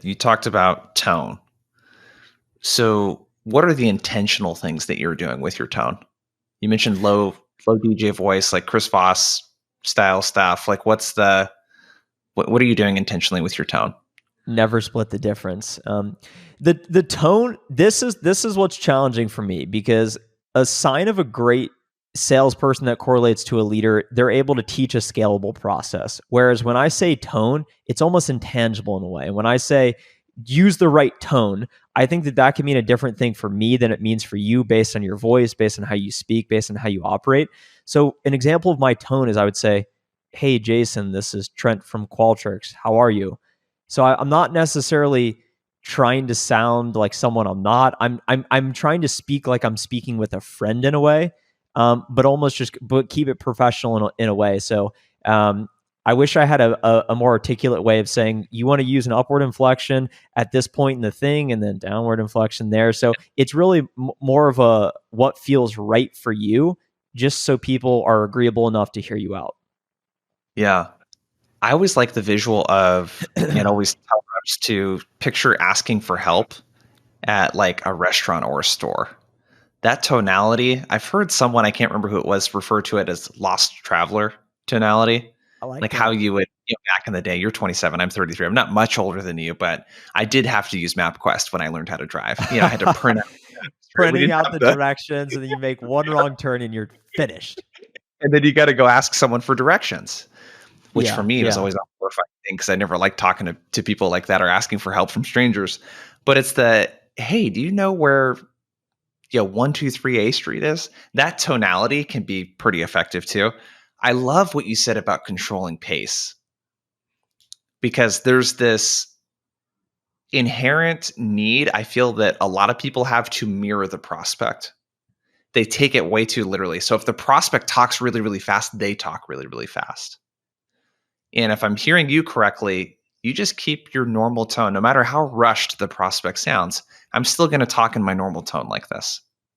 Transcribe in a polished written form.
You talked about tone. So, what are the intentional things that you're doing with your tone? You mentioned low DJ voice, like Chris Voss style stuff. Like, what are you doing intentionally with your tone? Never split the difference. The tone. This is what's challenging for me, because a sign of a great salesperson that correlates to a leader, they're able to teach a scalable process. Whereas when I say tone, it's almost intangible in a way. And when I say use the right tone, I think that can mean a different thing for me than it means for you, based on your voice, based on how you speak, based on how you operate. So an example of my tone is, I would say, "Hey Jason, this is Trent from Qualtrics. How are you?" So I'm not necessarily trying to sound like someone I'm not. I'm trying to speak like I'm speaking with a friend in a way, but almost just but keep it professional in a way. So I wish I had a more articulate way of saying, you want to use an upward inflection at this point in the thing, and then downward inflection there. So it's really more of a what feels right for you, just so people are agreeable enough to hear you out. Yeah. I always like the visual of, always tell reps to picture asking for help at like a restaurant or a store. That tonality, I've heard someone, I can't remember who it was, refer to it as lost traveler tonality. I like Like how that. you would, back in the day, you're 27, I'm 33. I'm not much older than you, but I did have to use MapQuest when I learned how to drive. I had to print out. Right? We Printing didn't out have the the, directions, and then you make one wrong turn and you're finished. and then you got to go ask someone for directions, which for Yeah, me was yeah. always a horrifying thing because I never liked talking to people like that or asking for help from strangers. But it's the, hey, do you know where 123 A Street is? That tonality can be pretty effective too. I love what you said about controlling pace, because there's this inherent need I feel that a lot of people have to mirror the prospect. They take it way too literally. So if the prospect talks really, really fast, they talk really, really fast. And if I'm hearing you correctly, you just keep your normal tone. No matter how rushed the prospect sounds, I'm still going to talk in my normal tone like this.